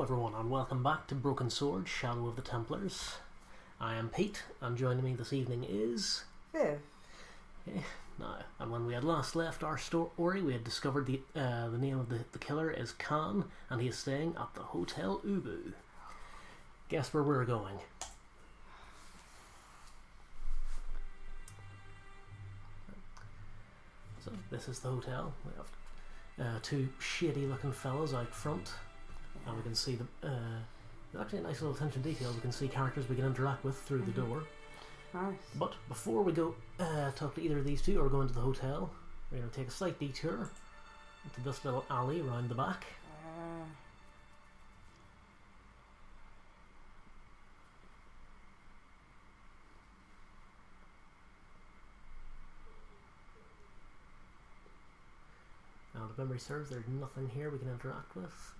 everyone, and welcome back to Broken Sword, Shadow of the Templars. I am Pete, and joining me this evening is... Viv. Now, and when we had last left our story, we had discovered the name of the killer is Khan, and he is staying at the Hotel Ubu. Guess where we're going? So, this is the hotel. We have two shady looking fellows out front. And we can see there's actually a nice little attention to detail. We can see characters we can interact with through the door. Nice. But before we go talk to either of these two or go into the hotel, we're going to take a slight detour into this little alley around the back. Now, if memory serves, there's nothing here we can interact with.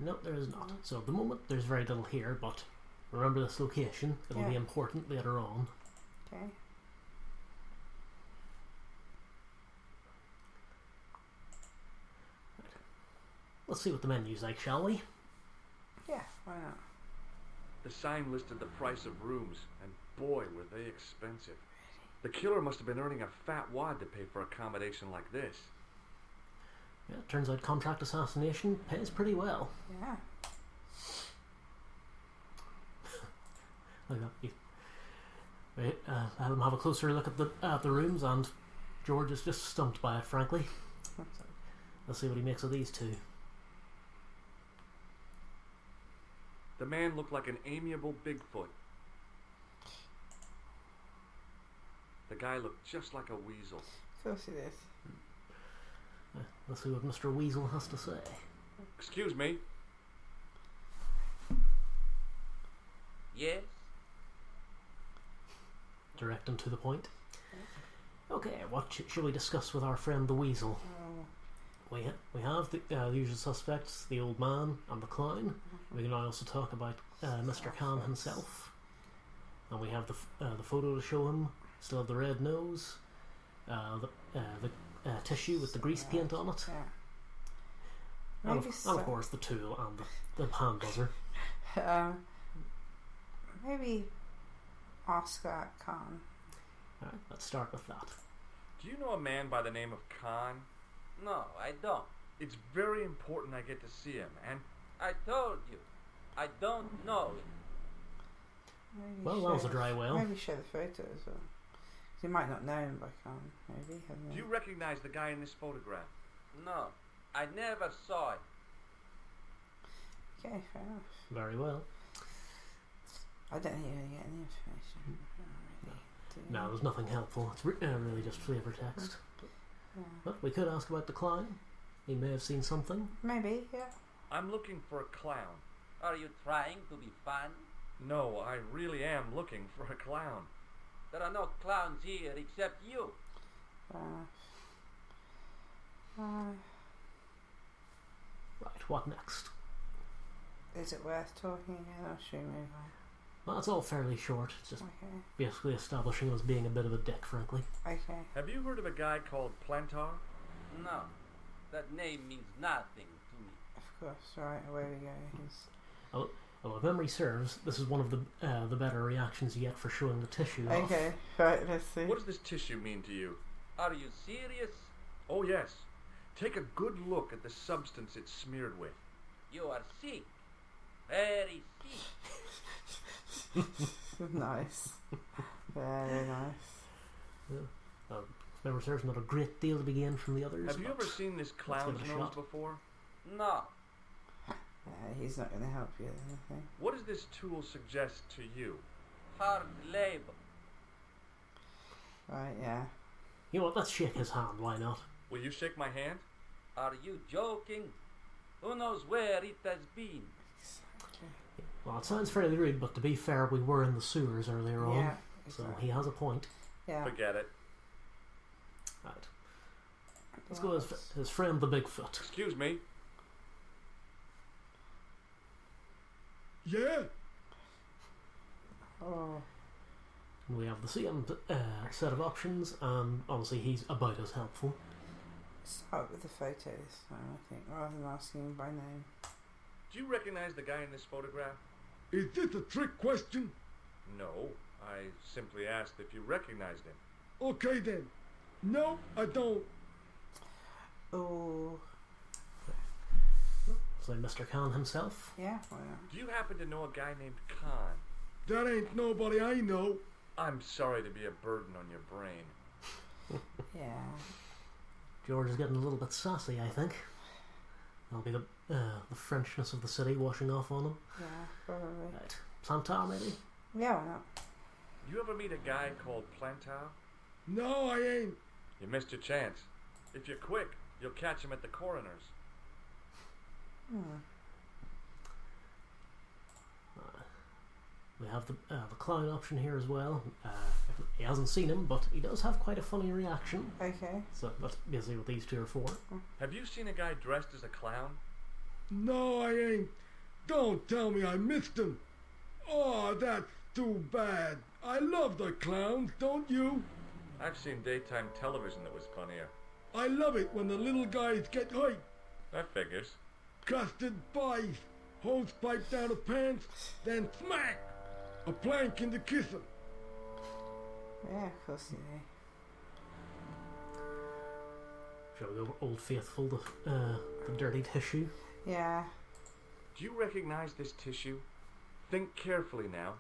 No, there is not. So at the moment, there's very little here, but remember this location. It'll be important later on. Okay. Right. Let's see what the menu's like, shall we? Yeah, why not? The sign listed the price of rooms, and boy, were they expensive. The killer must have been earning a fat wad to pay for accommodation like this. Yeah, it turns out contract assassination pays pretty well. Yeah. Like that. Right, let him have a closer look at the rooms, and George is just stumped by it, frankly. Let's see what he makes of these two. The man looked like an amiable Bigfoot. The guy looked just like a weasel. Of course it is. Let's see what Mr. Weasel has to say. Excuse me. Yes? Direct and to the point. Okay, what shall we discuss with our friend the Weasel? We have the usual suspects, the old man and the clown. We can also talk about Mr. Khan himself. And we have the photo to show him. Still have the red nose. The tissue with the grease paint on it. Yeah. And of course the tool and the hand buzzer. Maybe Oscar Khan. Alright, let's start with that. Do you know a man by the name of Khan? No, I don't. It's very important I get to see him, and I told you, I don't know it. Well, that was a dry well. Maybe show the photo as well. You might not know him by Khan, maybe. Do you recognize the guy in this photograph? No, I never saw it. Okay, fair enough. Very well. I don't think you're going to get any information. No, there's nothing helpful. It's really just flavor text. Yeah. But we could ask about the clown. He may have seen something. Maybe, yeah. I'm looking for a clown. Are you trying to be fun? No, I really am looking for a clown. There are no clowns here except you. Right, what next? Is it worth talking again, or should we move on? Well, it's all fairly short. It's just basically establishing him as being a bit of a dick, frankly. Okay. Have you heard of a guy called Plantar? No, that name means nothing to me. Of course, right, away we go. Well, if memory serves, this is one of the better reactions you get for showing the tissue off. Okay, right, let's see. What does this tissue mean to you? Are you serious? Oh yes. Take a good look at the substance it's smeared with. You are sick. Very sick. Nice. Very nice. Yeah. Memory serves, not a great deal to be gained from the others. Have you ever seen this clown's give it a nose shot. before? No. He's not going to help you, I think. What does this tool suggest to you? Hard labor. Right, yeah. You know what, let's shake his hand, why not? Will you shake my hand? Are you joking? Who knows where it has been? Well, it sounds fairly rude, but to be fair, we were in the sewers earlier on. Yeah, So he has a point. Yeah. Forget it. Right. Let's go his friend the Bigfoot. Excuse me. Yeah. Oh. And we have the same set of options, and honestly, he's about as helpful. Start with the photo this time, I think, rather than asking him by name. Do you recognize the guy in this photograph? Is this a trick question? No, I simply asked if you recognized him. Okay then. No, I don't. Oh, So Mr. Khan himself. yeah, well, Do you happen to know a guy named Khan? That ain't nobody I know. I'm sorry to be a burden on your brain. yeah. George is getting a little bit sassy, I think. That'll be the Frenchness of the city washing off on him. Yeah, probably. Right. Plantar, maybe? Yeah, why not? You ever meet a guy called Plantar? No, I ain't. You missed your chance. If you're quick, you'll catch him at the coroner's. We have the clown option here as well. He hasn't seen him, but he does have quite a funny reaction. Okay. So that's basically what these two are for. Have you seen a guy dressed as a clown? No, I ain't. Don't tell me I missed him. Oh, that's too bad. I love the clowns, don't you? I've seen daytime television that was funnier. I love it when the little guys get hyped. That figures. Custard pies, hose pipe down the pants, then smack! A plank in the kisser. Yeah, of course you do. Shall we go Old Faithful, the dirty tissue? Yeah. Do you recognize this tissue? Think carefully now.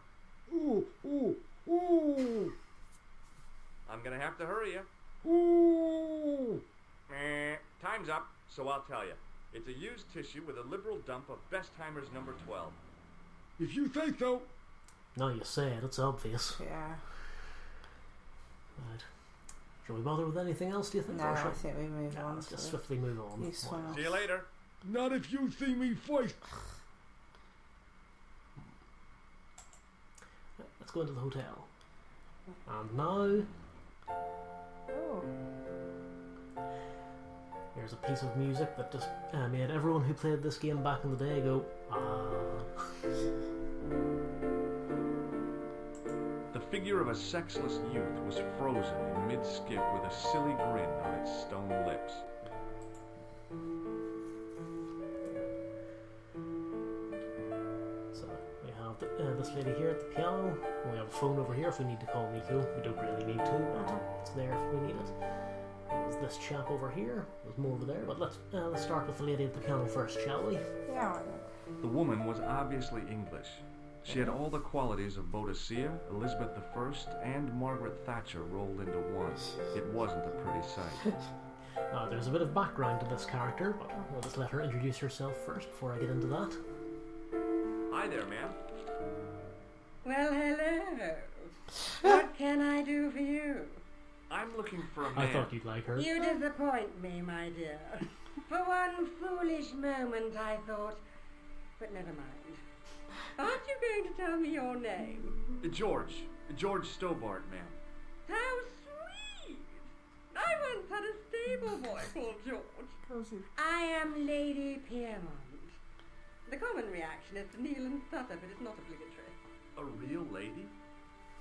Ooh, ooh, ooh, I'm gonna have to hurry you. ooh. Time's up, so I'll tell you. It's a used tissue with a liberal dump of Bestheimer's number 12. If you say so. Now you say it, it's obvious. Yeah. Right. Shall we bother with anything else, do you think? No, Or I shall- think we move Yeah, on let's to just swiftly move on. useful. Why not? See you later. Not if you see me first. Right, let's go into the hotel. And now, Oh. here's a piece of music that just made everyone who played this game back in the day go, ah. The figure of a sexless youth was frozen in mid-skip with a silly grin on its stone lips. So we have this lady here at the piano. We have a phone over here if we need to call Nico. We don't really need to, but it's there if we need it. There's this chap over here. There's more over there, but let's start with the lady at the piano first, shall we? Yeah, why not? The woman was obviously English. She had all the qualities of Boadicea, Elizabeth I, and Margaret Thatcher rolled into one. It wasn't a pretty sight. There's a bit of background to this character, but I'll just let her introduce herself first before I get into that. Hi there, ma'am. Well, hello. What can I do for you? I'm looking for a man. I thought you'd like her. You disappoint me, my dear. For one foolish moment I thought, but never mind. Aren't you going to tell me your name? George Stobart, ma'am. How sweet! I once had a stable boy called George. I am Lady Piermont. The common reaction is to kneel and stutter, but it's not obligatory. A real lady?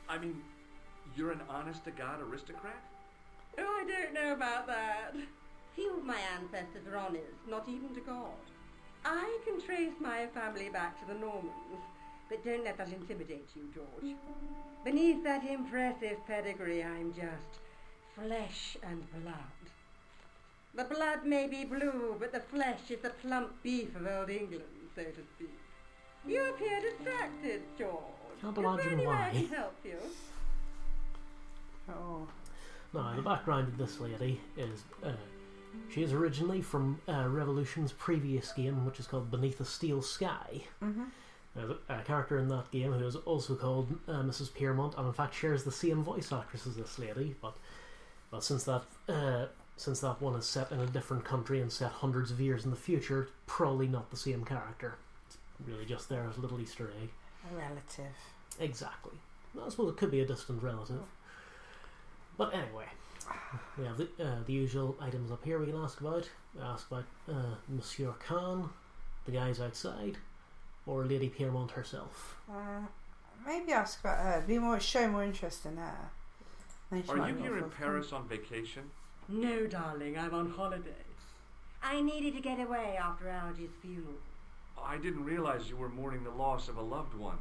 I mean, you're an honest-to-God aristocrat? Oh, I don't know about that. Few of my ancestors are honest, not even to God. I can trace my family back to the Normans, but don't let that intimidate you, George. Beneath that impressive pedigree, I'm just flesh and blood. The blood may be blue, but the flesh is the plump beef of old England, so to speak. You appear distracted, George. Can't Is there imagine any way I why. can help you? Oh. Now, the background of this lady is she is originally from Revolution's previous game, which is called Beneath a Steel Sky. Mm-hmm. There's a character in that game who is also called Mrs. Piermont, and in fact shares the same voice actress as this lady. But since that one is set in a different country and set hundreds of years in the future, it's probably not the same character. It's really just there as a little Easter egg. A relative. Exactly. I suppose it could be a distant relative. But anyway, we have the usual items up here we can ask about. We ask about Monsieur Khan, the guys outside, or Lady Piermont herself. Maybe ask about her. Show more interest in her. Then she Are might you go here for in a Paris on vacation? No, darling, I'm on holiday. I needed to get away after Algy's funeral. I didn't realize you were mourning the loss of a loved one.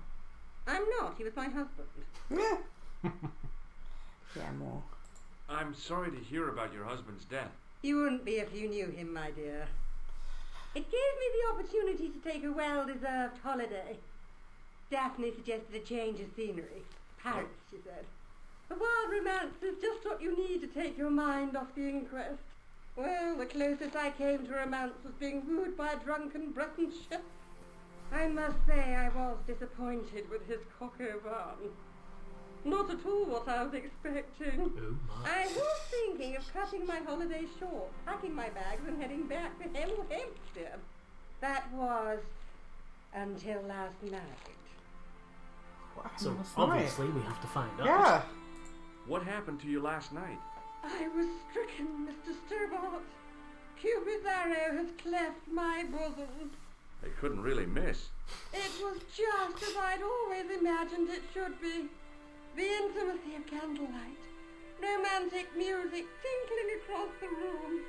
I'm not. He was my husband. Yeah. Yeah, more. I'm sorry to hear about your husband's death. You wouldn't be if you knew him, my dear. It gave me the opportunity to take a well-deserved holiday. Daphne suggested a change of scenery. Paris, she said. The wild romance is just what you need to take your mind off the inquest. Well, the closest I came to romance was being wooed by a drunken Breton chef. I must say I was disappointed with his coq au vin. Not at all what I was expecting. Oh my. I was thinking of cutting my holiday short, packing my bags and heading back to Hampstead. That was until last night. What So happened last night? obviously we have to find out. Yeah. What happened to you last night? I was stricken, Mr. Stobart. Cupid's arrow has cleft my bosom. They couldn't really miss. It was just as I'd always imagined it should be. The intimacy of candlelight, romantic music tinkling across the room,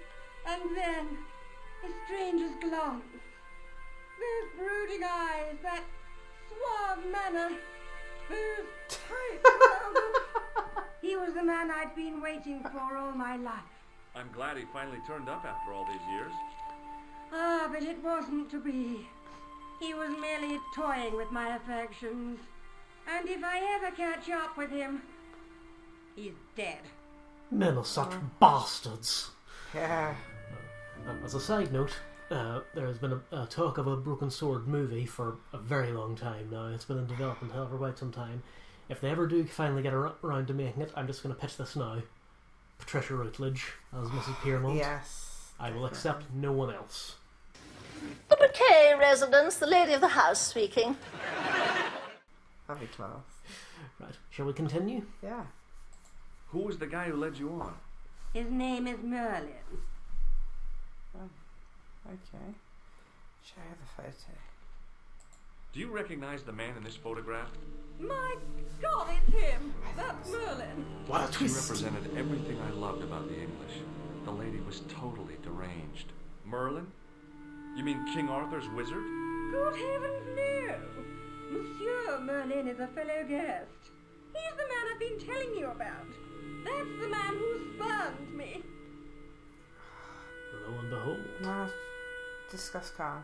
and then a stranger's glance. Those brooding eyes, that suave manner, those tight trousers. He was the man I'd been waiting for all my life. I'm glad he finally turned up after all these years. Ah, but it wasn't to be. He was merely toying with my affections. And if I ever catch up with him, he's dead. Men are such bastards. Yeah. As a side note, there has been a talk of a Broken Sword movie for a very long time now. It's been in development hell for quite some time. If they ever do finally get around to making it, I'm just going to pitch this now. Patricia Routledge as Mrs. Piermont. Yes. I will accept no one else. The Bouquet residence, the lady of the house speaking. That'd be class. Right, shall we continue? Yeah. Who was the guy who led you on? His name is Merlin. Oh, okay. Show her the photo. Do you recognize the man in this photograph? My God, it's him! That's Merlin. What a She twist! represented everything I loved about the English. The lady was totally deranged. Merlin? You mean King Arthur's wizard? Good heavens, no! Monsieur Merlin is a fellow guest. He's the man I've been telling you about. That's the man who spurned me. Lo and behold. Now, discuss Khan.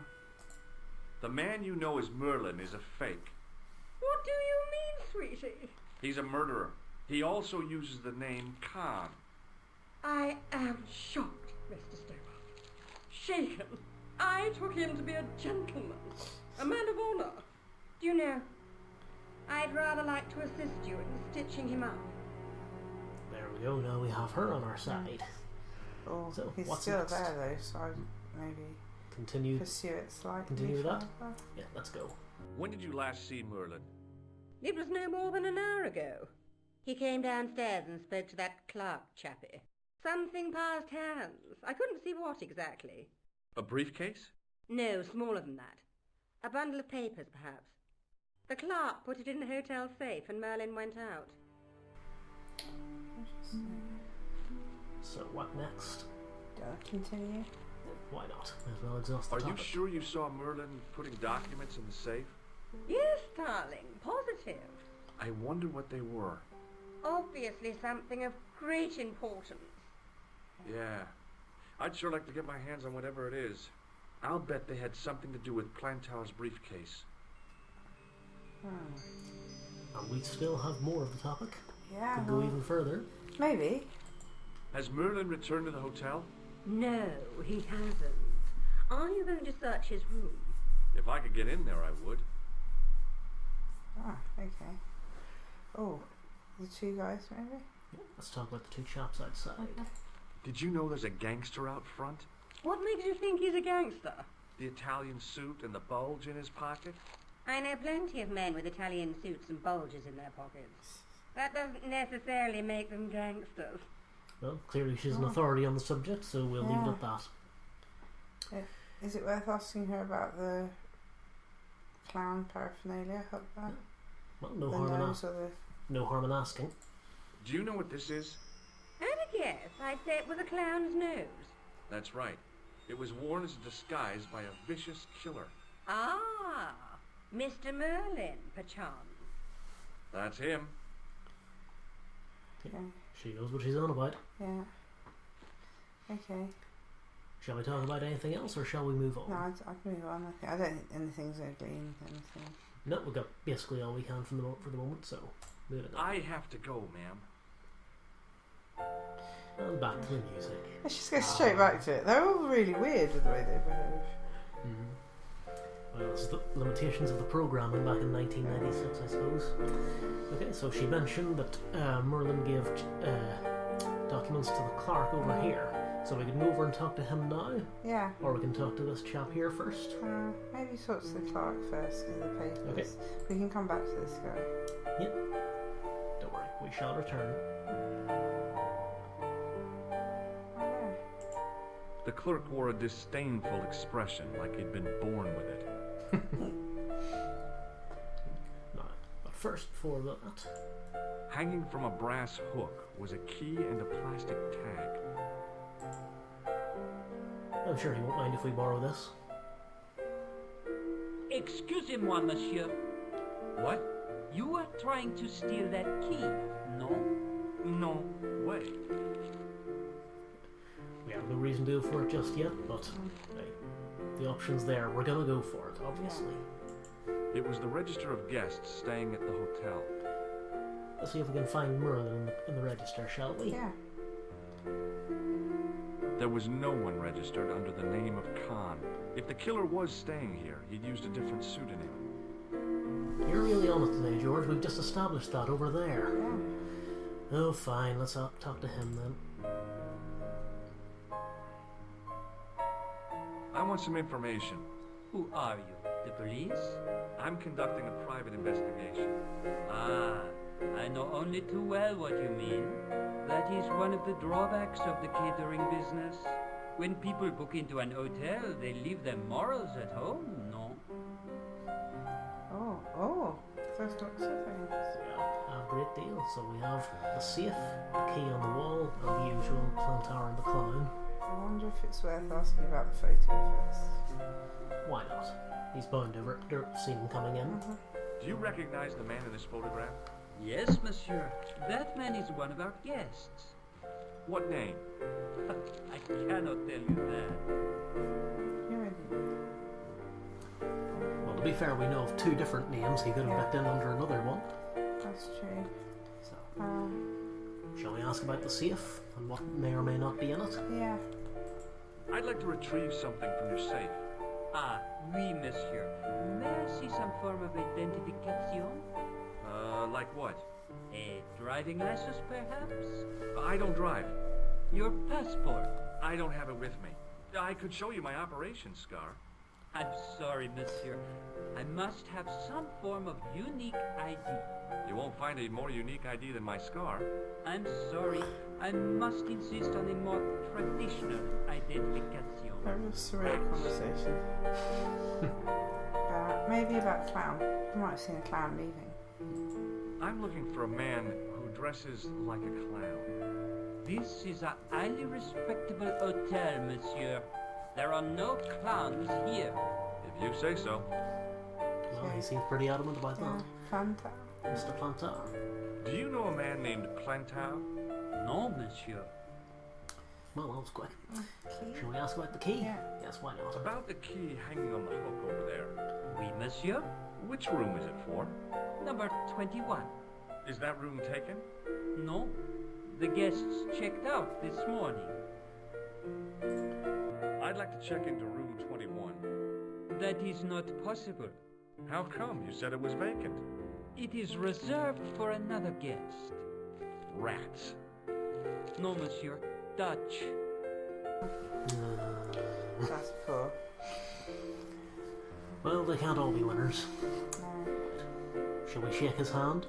The man you know as Merlin is a fake. What do you mean, sweetie? He's a murderer. He also uses the name Khan. I am shocked, Mr. Stobart. Shaken. I took him to be a gentleman, a man of honour. Do you know, I'd rather like to assist you in stitching him up. There we go, now we have her on our side. Oh, So, he's what's still next? there though, so I'd maybe Continue. pursue it slightly. Continue with that? further. Yeah, let's go. When did you last see Merlin? It was no more than an hour ago. He came downstairs and spoke to that clerk chappie. Something passed hands. I couldn't see what exactly. A briefcase? No, smaller than that. A bundle of papers, perhaps. The clerk put it in the hotel safe and Merlin went out. So what next? Do I continue? Why not? May as well exhaust the Are you topic. sure you saw Merlin putting documents in the safe? Yes, darling, positive. I wonder what they were. Obviously something of great importance. Yeah. I'd sure like to get my hands on whatever it is. I'll bet they had something to do with Plantow's briefcase. And we still have more of the topic. Yeah. Could go well, even further. maybe. Has Merlin returned to the hotel? No, he hasn't. Are you going to search his room? If I could get in there, I would. Ah, okay. Oh, the two guys maybe? Let's talk about the two chaps outside. Did you know there's a gangster out front? What makes you think he's a gangster? The Italian suit and the bulge in his pocket? I know plenty of men with Italian suits and bulges in their pockets. That doesn't necessarily make them gangsters. Well, clearly she's an authority on the subject, so we'll leave it at that. Is it worth asking her about the clown paraphernalia up there? Well, no The harm in nose or the... no harm in asking. Do you know what this is? At a guess, I'd say it was a clown's nose. That's right. It was worn as a disguise by a vicious killer. Ah, Mr. Merlin, perchance. That's him. Okay. She knows what she's on about. Yeah. Okay. Shall we talk about anything else, or shall we move on? No, I'd move on. I don't think anything's going to glean anything. No, we've got basically all we can for the moment, so moving on. I have to go, ma'am. And back to the music. Let's just go straight back to it. They're all really weird with the way they behave. Well, it's the limitations of the programming back in 1996, I suppose. Okay, so she mentioned that Merlin gave documents to the clerk over here. So we can go over and talk to him now, Yeah. or we can talk to this chap here first. Maybe talk to the clerk first because of the papers. Okay. We can come back to this guy. Yep. Don't worry, we shall return. Oh, The clerk wore a disdainful expression, like he'd been born with it. Now, but first, before that, Hanging from a brass hook was a key and a plastic tag. I'm sure he won't mind if we borrow this. Excusez-moi, monsieur. What? You are trying to steal that key, no? No way. We have no reason to go for it just yet, but hey, the option's there. We're gonna go for it, obviously. It was the register of guests staying at the hotel. Let's see if we can find Merlin in the register, shall we? yeah. There was no one registered under the name of Khan. If the killer was staying here, he'd used a different pseudonym. You're really on it today, George. We've just established that over there. Yeah. Oh, fine. Let's talk to him then. I want some information. Who are you? The police? I'm conducting a private investigation. Ah, I know only too well what you mean. That is one of the drawbacks of the catering business. When people book into an hotel, they leave their morals at home, no? Oh. First looks of things. Yeah, a great deal. So we have the safe, the key on the wall, and the usual Plantar and the clown. I wonder if it's worth asking about the photo first. Why not? He's bound to have seen him coming in. Do you recognize the man in this photograph? Yes, monsieur. That man is one of our guests. What name? I cannot tell you that. You already Well, to be fair, we know of two different names. He could have picked in under another one. That's true. So, shall we ask about the safe and what may or may not be in it? Yeah. I'd like to retrieve something from your safe. Ah, oui, monsieur. May I see some form of identification? Like what? A driving license, perhaps? I don't drive. Your passport? I don't have it with me. I could show you my operation scar. I'm sorry, monsieur. I must have some form of unique ID. You won't find a more unique ID than my scar. I'm sorry. I must insist on a more traditional identification. A real surreal conversation. Maybe about the clown. You might have seen a clown leaving. I'm looking for a man who dresses like a clown. This is a highly respectable hotel, monsieur. There are no clowns here. If you say so. Well, he seems pretty adamant about that. Plantar. Mr. Plantar. Do you know a man named Plantar? No, monsieur. Well, that was quick. Key? Shall we ask about the key? Yeah. Yes, why not? About the key hanging on the hook over there. Oui, monsieur. Which room is it for? Number 21. Is that room taken? No. The guests checked out this morning. I'd like to check into room 21. That is not possible. How come? You said it was vacant. It is reserved for another guest. Rats. No, monsieur. Dutch. That's poor. Well, they can't all be winners. No. Shall we shake his hand?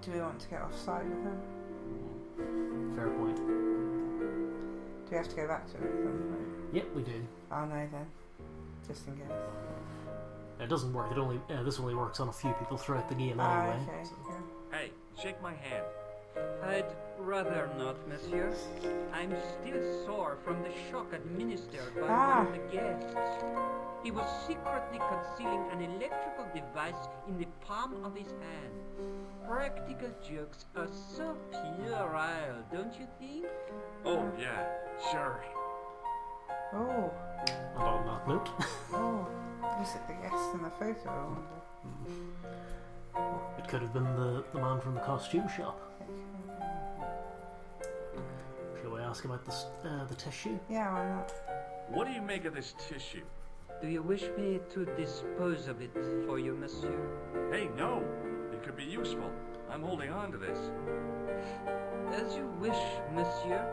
Do we want to get off site with him? Fair point. Do we have to go back to it at some point? Yep, we do. Oh no then. Just in case. It doesn't work. This only works on a few people throughout the game Ah, anyway. okay. So. Yeah. Hey, shake my hand. I'd rather not, monsieur. I'm still sore from the shock administered by one of the guests. He was secretly concealing an electrical device in the palm of his hand. Practical jokes are so puerile, don't you think? Oh, yeah, sure. Oh. And on that note, Oh. Was it the guest in the photo, I wonder? it could have been the man from the costume shop. Shall we ask about the tissue? Yeah, why not? What do you make of this tissue? Do you wish me to dispose of it for you, monsieur? Hey, no! It could be useful. I'm holding on to this. As you wish, monsieur.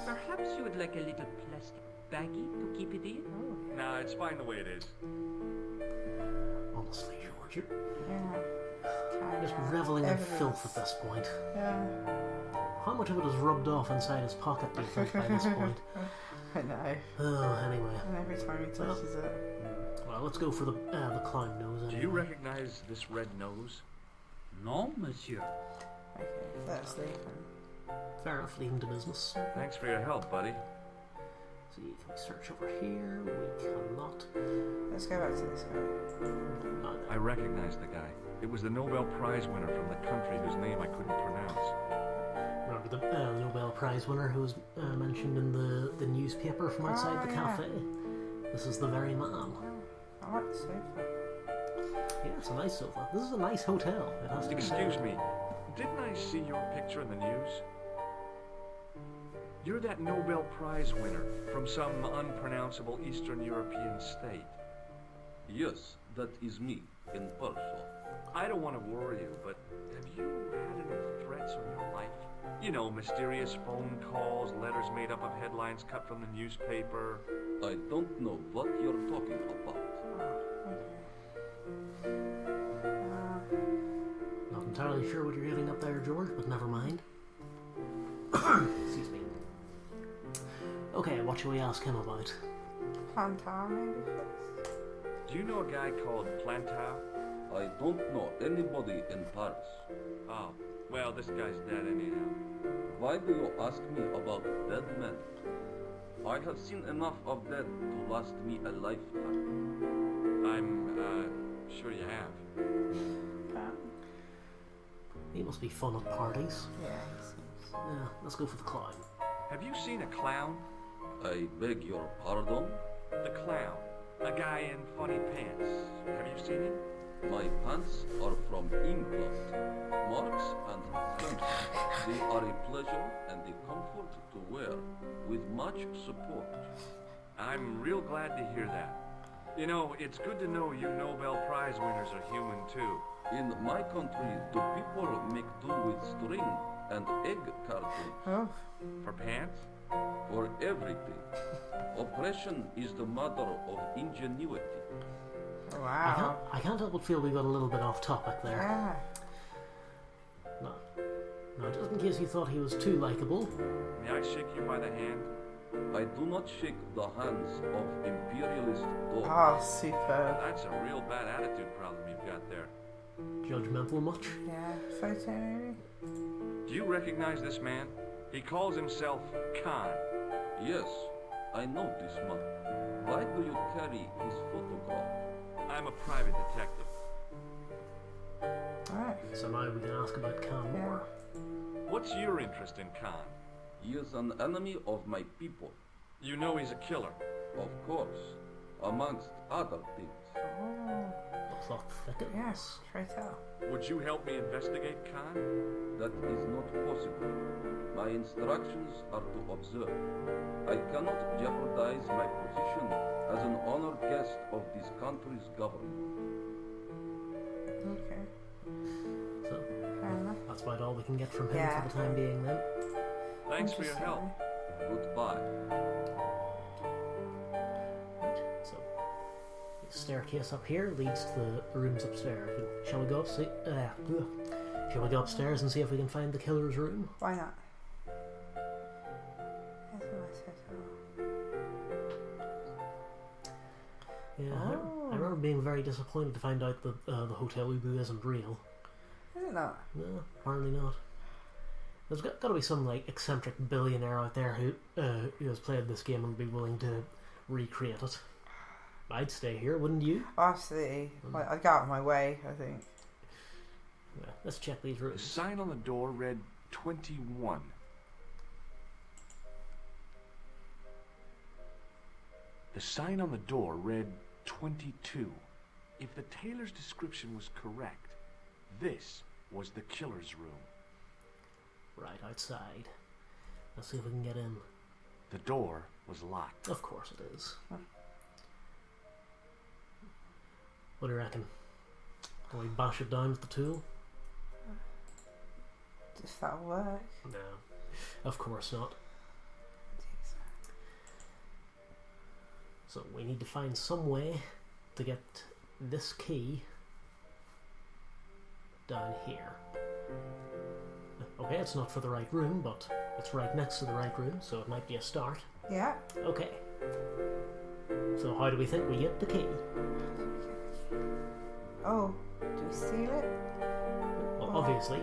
Perhaps you would like a little plastic baggie to keep it in? Nah, it's fine the way it is. Honestly, George, you're Yeah. just reveling in filth at this point. Yeah. How much of it is rubbed off inside his pocket, do you think, by this point? I know. Oh, anyway. And every time he touches it. Well, let's go for the clown nose. Do Anyway. you recognize this red nose? No, monsieur. Okay, let's leave him. Fair enough, leave him to business. Thanks for your help, buddy. See, can we search over here? We cannot. Let's go back to this guy. No, I recognize the guy. It was the Nobel Prize winner from the country whose name I couldn't pronounce. remember the Nobel Prize winner who was mentioned in the newspaper from outside the cafe? This is the very man. I like the sofa. Yeah, it's a nice sofa. This is a nice hotel. It has to be said. Excuse me, didn't I see your picture in the news? You're that Nobel Prize winner from some unpronounceable Eastern European state. Yes, that is me, in person. I don't want to worry you, but have you had any threats on your life? You know, mysterious phone calls, letters made up of headlines cut from the newspaper. I don't know what you're talking about. Not entirely sure what you're getting up there, George, but never mind. Excuse me. Okay, what shall we ask him about? Plantar, maybe? Do you know a guy called Plantar? I don't know anybody in Paris. Oh, well, this guy's dead anyhow. Why do you ask me about dead men? I have seen enough of dead to last me a lifetime. I'm, sure you have. He must be fun at parties. Yeah, he seems. Yeah, let's go for the clown. Have you seen a clown? I beg your pardon? The clown. A guy in funny pants. Have you seen him? My pants are from England. Marks and French. They are a pleasure and a comfort to wear, with much support. I'm real glad to hear that. You know, it's good to know you Nobel Prize winners are human too. In my country, the people make do with string and egg cartons Oh, For pants? for everything. Oppression is the mother of ingenuity. wow. I can't help but feel we got a little bit off topic there. Yeah. No, just in case you thought he was too likable. May I shake you by the hand? I do not shake the hands of imperialist dogs. Oh, superb. That's a real bad attitude problem you've got there. Judgmental much? Yeah, photo maybe? Do you recognize this man? He calls himself Khan. Yes, I know this man. Why do you carry his photograph? I'm a private detective. Alright. So now we can ask about Khan Yeah. more. What's your interest in Khan? He is an enemy of my people. You know he's a killer. Of course, amongst other things. Oh, The plot thickens. yes, straight out. Would you help me investigate Khan? That is not possible. My instructions are to observe. I cannot jeopardize my position as an honored guest of this country's government. Okay, So fair enough. that's about all we can get from him Yeah. for the time being then. Thanks for your help. Goodbye. So the staircase up here leads to the rooms upstairs. Shall we go Shall we go upstairs and see if we can find the killer's room? Why not? That's a nice hotel. Yeah, Oh. I remember being very disappointed to find out that the Hotel Ubu isn't real. Is it not? No, apparently not. There's got to be some like eccentric billionaire out there who has played this game and would be willing to recreate it. I'd stay here, wouldn't you? Absolutely. I'd go out of my way, I think. Yeah, let's check these The rooms. sign on the door read 21. The sign on the door read 22. If the tailor's description was correct, this was the killer's room. Right outside. Let's see if we can get in. The door was locked. Of course it is. What do you reckon? Can we bash it down with the tool? If that'll work. No. Of course not. So we need to find some way to get this key down here. Okay, it's not for the right room, but it's right next to the right room, so it might be a start. Yeah. Okay. So how do we think we get the key? Oh, do we steal it? Well, obviously,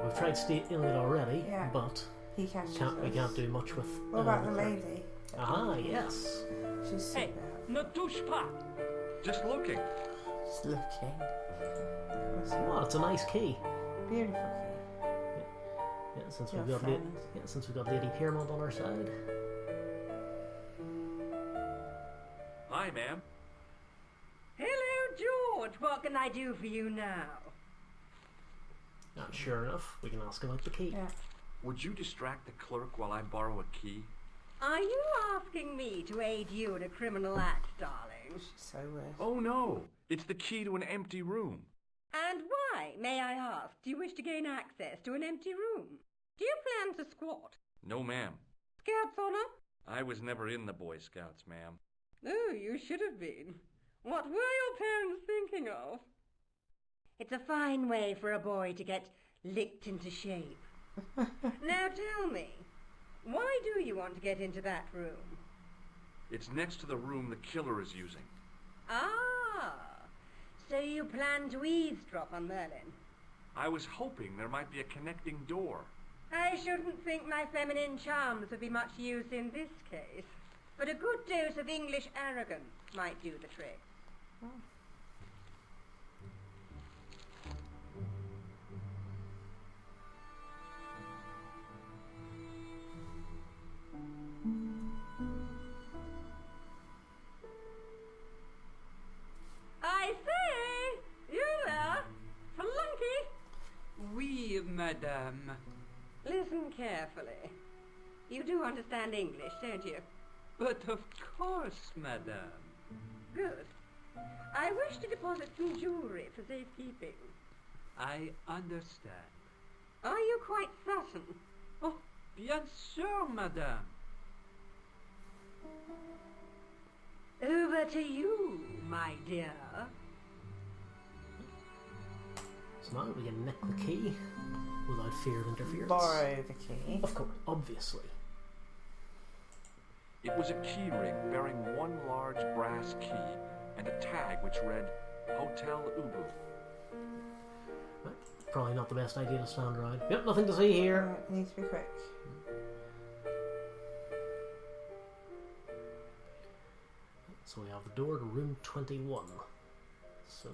we've tried stealing it already, Yeah. but He catches we us. can't do much with... What about the lady? Ah, yes. She's Hey, super. ne touche pas! Just looking. Just looking. Oh, it's a nice key. Beautiful key. Yeah, since Your we've got friend. since we've got Lady Piermont on our side. Hi, ma'am. Hello, George. What can I do for you now? And sure enough, we can ask about the key. Yeah. Would you distract the clerk while I borrow a key? Are you asking me to aid you in a criminal act, darling? She's so weird. Oh no, it's the key to an empty room. And why, may I ask, do you wish to gain access to an empty room? Do you plan to squat? No, ma'am. Scouts honor? I was never in the Boy Scouts, ma'am. Oh, you should have been. What were your parents thinking of? It's a fine way for a boy to get licked into shape. Now tell me, why do you want to get into that room? It's next to the room the killer is using. Ah, so you plan to eavesdrop on Merlin? I was hoping there might be a connecting door. I shouldn't think my feminine charms would be much use in this case, but a good dose of English arrogance might do the trick. I say, you there, flunky. Oui, madame. Listen carefully. You do understand English, don't you? But of course, madame. Good. I wish to deposit some jewellery for safekeeping. I understand. Are you quite certain? Oh, bien sûr, madame. Over to you, my dear. So now we can nick the key without fear of interference. Borrow the key. Of course, obviously. It was a key ring bearing one large brass key and a tag which read Hotel Ubu. Right. Probably not the best idea to stand around. Yep, nothing to see here. Needs to be quick. So we have the door to room 21. So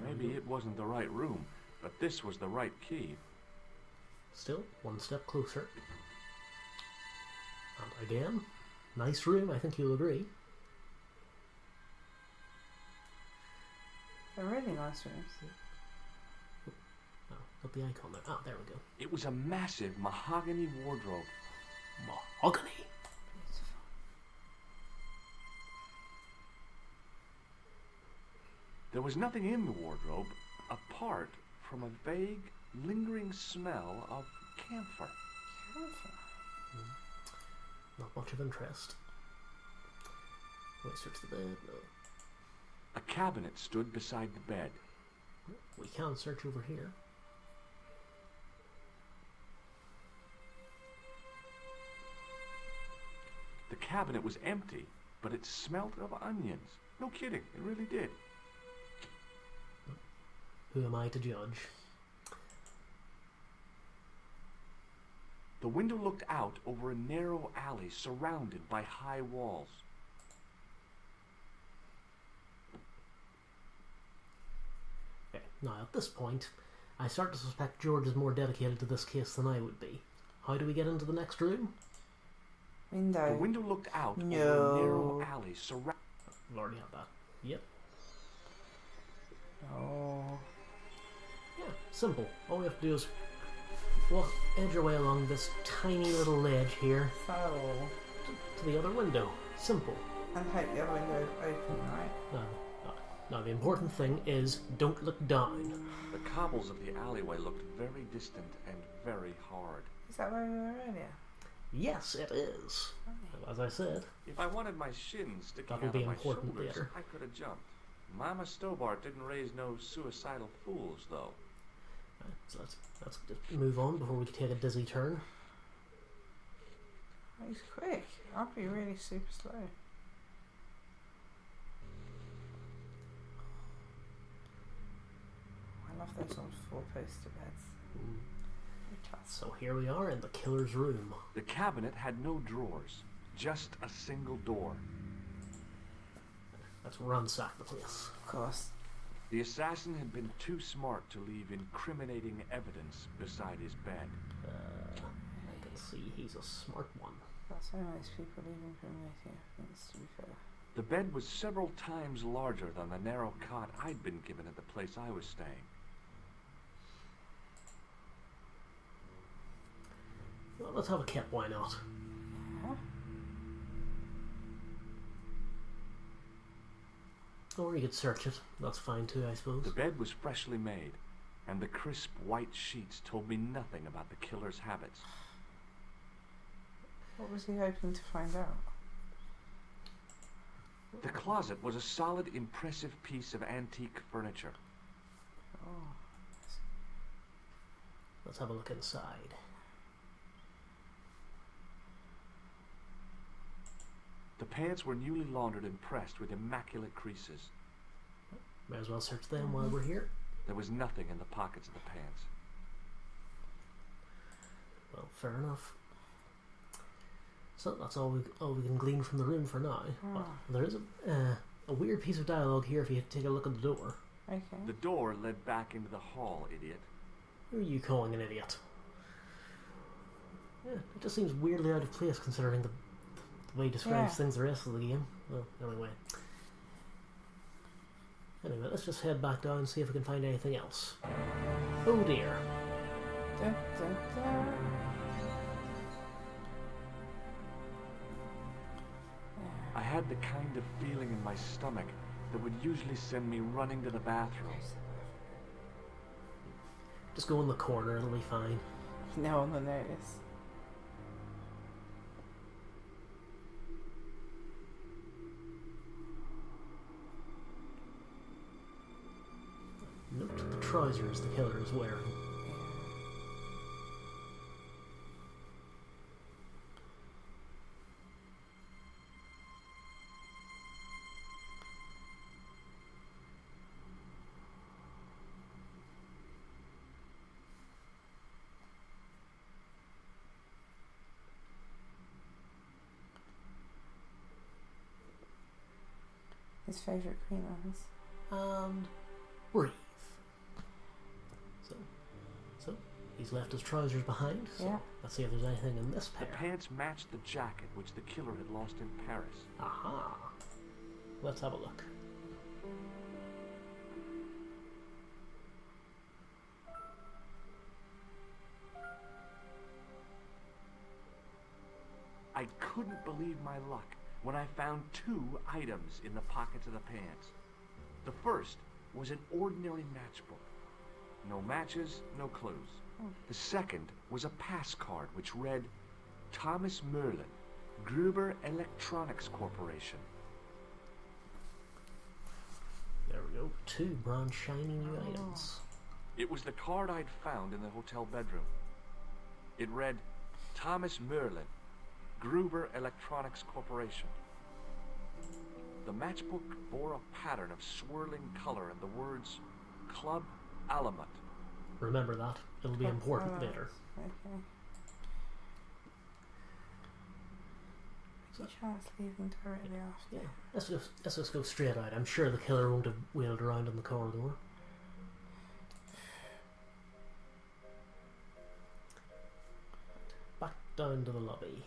Maybe it wasn't the right room, but this was the right key. still one step closer. And again, nice room, I think you'll agree. They're really nice rooms. Oh, got the icon there. Ah, there we go. It was a massive mahogany wardrobe. Mahogany. Beautiful. There was nothing in the wardrobe apart from a vague, lingering smell of camphor. Beautiful. Not much of interest. Will I search the bed? No. A cabinet stood beside the bed. We can search over here. The cabinet was empty, but it smelt of onions. No kidding, it really did. Who am I to judge? The window looked out over a narrow alley surrounded by high walls. Okay, now at this point, I start to suspect George is more dedicated to this case than I would be. How do we get into the next room? Window. The window looked out over a No. narrow alley surrounded. I've already had that. Yep. Oh. Yeah, simple. All we have to do is edge our way along this tiny little ledge here So. to the other window. Simple. And hope the other window's open, right? Now the important thing is don't look down. The cobbles of the alleyway looked very distant and very hard. Is that where we were earlier? Yes, it is. As I said, If I wanted my shins sticking That'll out be of my important shoulders, later. I could have jumped. Mama Stobart didn't raise no suicidal fools, though. so let's just move on before we take a dizzy turn. Oh, he's quick. I'll be really super slow. I love those old four-poster beds. They're class. So here we are in the killer's room. The cabinet had no drawers, just a single door. Let's ransack the place. Of course. The assassin had been too smart to leave incriminating evidence beside his bed. I can see he's a smart one. That's how most people leave incriminating evidence, to be fair. The bed was several times larger than the narrow cot I'd been given at the place I was staying. Well, let's have a kip, why not? Yeah. Or you could search it. That's fine too, I suppose. The bed was freshly made, and the crisp white sheets told me nothing about the killer's habits. What was he hoping to find out? The closet was a solid, impressive piece of antique furniture. Oh. Let's have a look inside. The pants were newly laundered and pressed with immaculate creases. May as well search them while we're here. There was nothing in the pockets of the pants. Well, fair enough. So that's all we can glean from the room for now. But there is a weird piece of dialogue here if you take a look at the door. Okay. The door led back into the hall, idiot. Who are you calling an idiot? Yeah, it just seems weirdly out of place considering the way he describes things the rest of the game. Well, anyway. Anyway, let's just head back down and see if we can find anything else. Oh dear. Dun, dun, dun. I had the kind of feeling in my stomach that would usually send me running to the bathroom. Just go in the corner, it'll be fine. No one will notice. Note the trousers the killer is wearing. His favourite Queen ones. And breathe. So he's left his trousers behind. So Yeah. let's see if there's anything in this The pair. pants matched the jacket which the killer had lost in Paris. Aha. Let's have a look. I couldn't believe my luck when I found two items in the pockets of the pants. The first was an ordinary matchbook. No matches, no clues. The second was a pass card which read, Thomas Merlin, Gruber Electronics Corporation. There we go. Two brand shiny new items. It was the card I'd found in the hotel bedroom. It read, Thomas Merlin, Gruber Electronics Corporation. The matchbook bore a pattern of swirling color and the words, Club Alamut. Remember that. It'll be important Alright. later. Okay. Chance leaving directly after. Yeah, let's just go straight out. I'm sure the killer won't have wheeled around in the corridor. Back down to the lobby.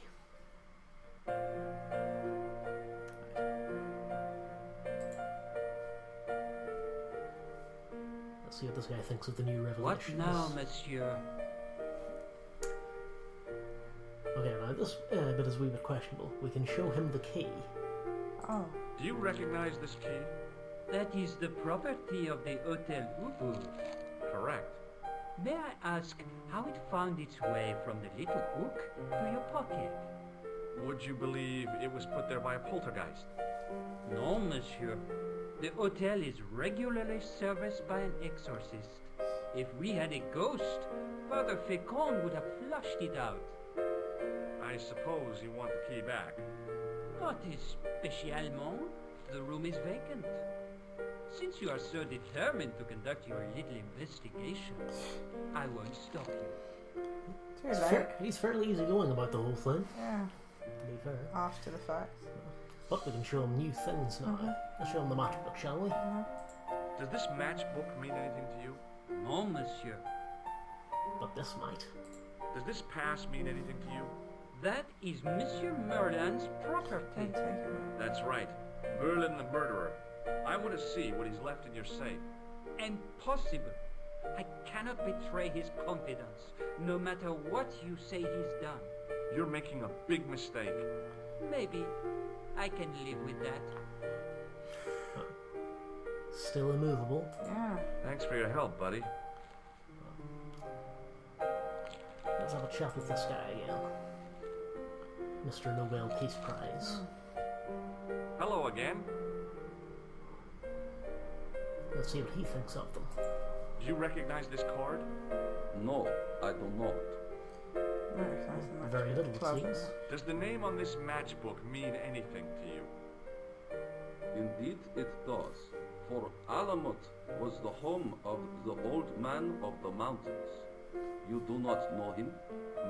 Let's see what this guy thinks of the new revelations. What now, monsieur? Okay, now this bit is a wee bit questionable. We can show him the key. Oh. Do you recognize this key? That is the property of the Hotel Ubu. Correct. May I ask how it found its way from the little hook to your pocket? Would you believe it was put there by a poltergeist? No, monsieur. The hotel is regularly serviced by an exorcist. If we had a ghost, Father Fécond would have flushed it out. I suppose you want the key back. Not spécialement. The room is vacant. Since you are so determined to conduct your little investigation, I won't stop you. Too late. He's fairly easygoing about the whole thing, Yeah. to be fair. After the fact. But we can show him new things now. Let's show him the matchbook, shall we? Does this matchbook mean anything to you? No, monsieur. But this might. Does this pass mean anything to you? That is Monsieur Merlin's property. Don't take it. That's right. Merlin the murderer. I want to see what he's left in your safe. Impossible. I cannot betray his confidence, no matter what you say he's done. You're making a big mistake. Maybe I can live with that. Still immovable. Yeah. Thanks for your help, buddy. Let's have a chat with this guy again. Mr. Nobel Peace Prize. Hello again. Let's see what he thinks of them. Do you recognize this card? No, I do not. No, it's nice and much. Very little, it Club. seems. Does the name on this matchbook mean anything to you? Indeed it does, for Alamut was the home of the old man of the mountains. You do not know him?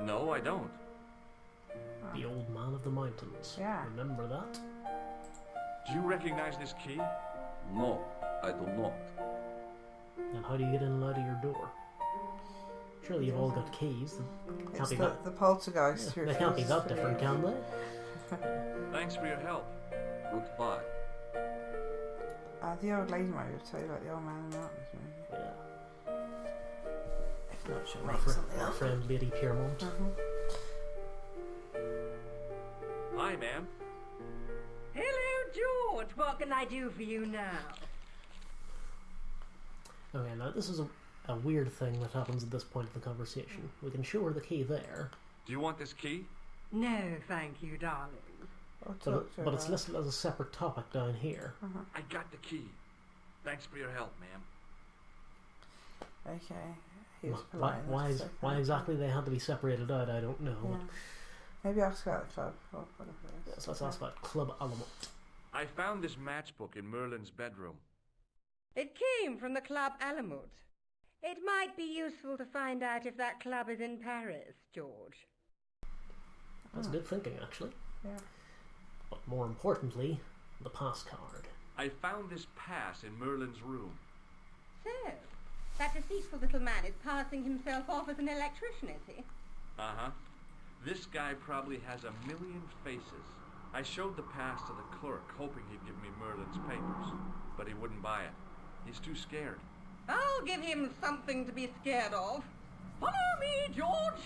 No, I don't. The old man of the mountains. Yeah. Remember that? Do you recognize this key? No, I do not. And how do you get in and out of your door? Surely you've all got keys. They can't It's be the, that, the poltergeist who they can't be refuses that to different, leave. can they? Thanks for your help. Goodbye. The old lady might be able to tell you about the old man in the mountains, maybe. Yeah. If not, she'll Our, make something our up. friend Lady Piermont. Hi, ma'am. Hello, George. What can I do for you now? Okay, now this is a weird thing that happens at this point of the conversation. We can show her the key there, Do you want this key? No, thank you, darling. I'll talk to her but it's about listed as a separate topic down here. I got the key. Thanks for your help, ma'am. it. Okay. He was Why, polite. why, enough to is, say why thank exactly they had to be separated out, I don't know. you. Yeah. Maybe ask about the club or whatever it is. Yes, let's ask about Club Alamut. I found this matchbook in Merlin's bedroom. It came from the Club Alamut. It might be useful to find out if that club is in Paris, George. That's good thinking, actually. Yeah. But more importantly, the pass card. I found this pass in Merlin's room. So, that deceitful little man is passing himself off as an electrician, is he? Uh-huh. This guy probably has a million faces. I showed the pass to the clerk, hoping he'd give me Merlin's papers, but he wouldn't buy it. He's too scared. I'll give him something to be scared of. Follow me, George!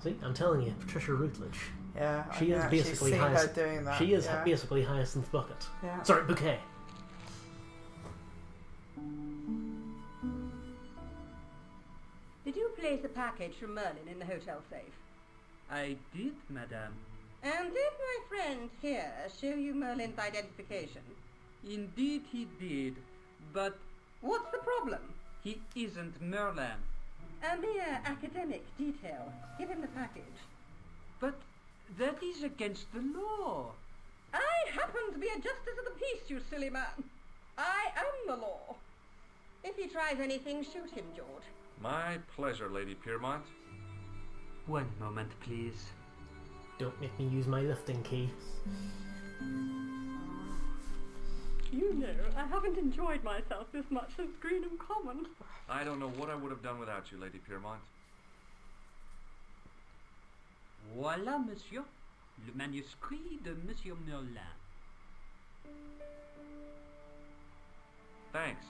See, I'm telling you, Patricia Routledge. Yeah. I She can is actually basically see her Hyacinth. doing that. She is yeah. basically Hyacinth Bucket. Yeah. Sorry, Bouquet. Did you place a package from Merlin in the hotel safe? I did, madame. And did my friend here show you Merlin's identification? Indeed he did, but What's the problem? he isn't Merlin. A mere academic detail. Give him the package. But that is against the law. I happen to be a justice of the peace, you silly man. I am the law. If he tries anything, shoot him, George. My pleasure, Lady Piermont. One moment, please. Don't make me use my lifting key. You know, I haven't enjoyed myself this much since Greenham Common. I don't know what I would have done without you, Lady Piermont. Voilà, monsieur. Le manuscrit de Monsieur Merlin. Thanks.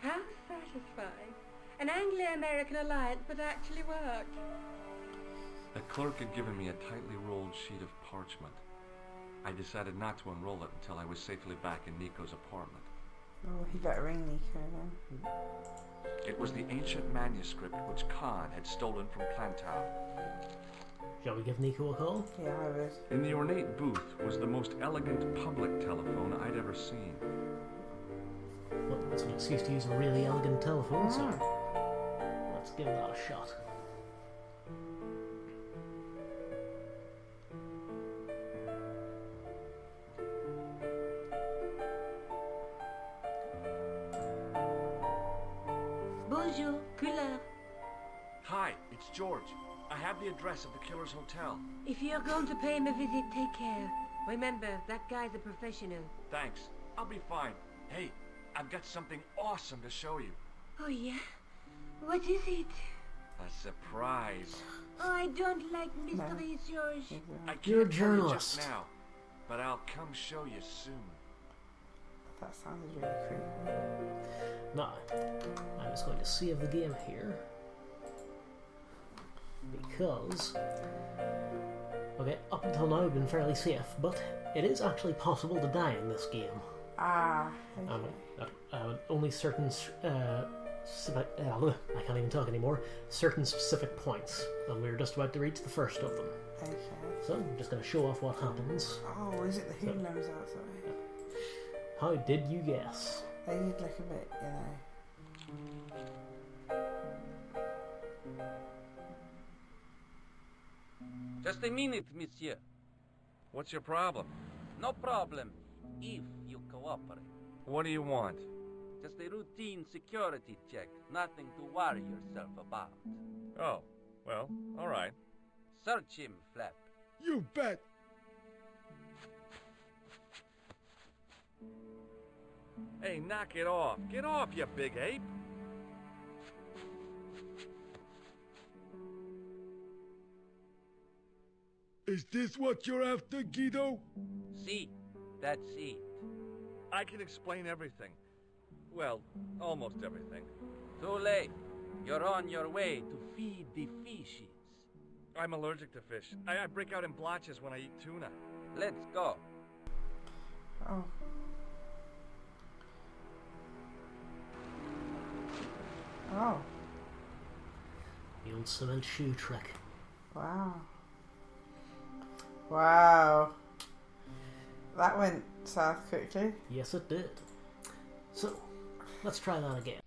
How satisfying. An Anglo-American alliance that actually worked. The clerk had given me a tightly rolled sheet of parchment. I decided not to unroll it until I was safely back in Nico's apartment. Oh, he better ring Nico then. It was the ancient manuscript which Khan had stolen from Plantow. Shall we give Nico a call? Yeah, I would. In the ornate booth was the most elegant public telephone I'd ever seen. Well, that's an excuse to use a really elegant telephone, so let's give that a shot. Bonjour, couleur. Hi, it's George. I have the address of the killer's hotel. If you're going to pay him a visit, take care. Remember, that guy's a professional. Thanks. I'll be fine. Hey, I've got something awesome to show you. Oh, yeah? What is it? A surprise. Oh, I don't like mysteries, George. I can't You're a tell you journalist. just now, but I'll come show you soon. That sounded really creepy. Now, I'm just going to save the game here. Because... okay, up until now I've been fairly safe, but it is actually possible to die in this game. Ah, okay. Only certain... I can't even talk anymore. Certain specific points, and we're just about to reach the first of them. Okay. So, I'm just going to show off what happens. Oh, is it the hoodlums outside? How did you guess? They did look a bit, you know. Just a minute, monsieur. What's your problem? No problem, if you cooperate. What do you want? Just a routine security check. Nothing to worry yourself about. Oh, well, all right. Search him, Flap. You bet. Hey, knock it off. Get off, you big ape. Is this what you're after, Guido? See, that's it. I can explain everything. Well, almost everything. Too late. You're on your way to feed the fishes. I'm allergic to fish. I break out in blotches when I eat tuna. Let's go. Oh. Oh. The old cement shoe trick. Wow. Wow. That went south quickly. Yes, it did. So, let's try that again.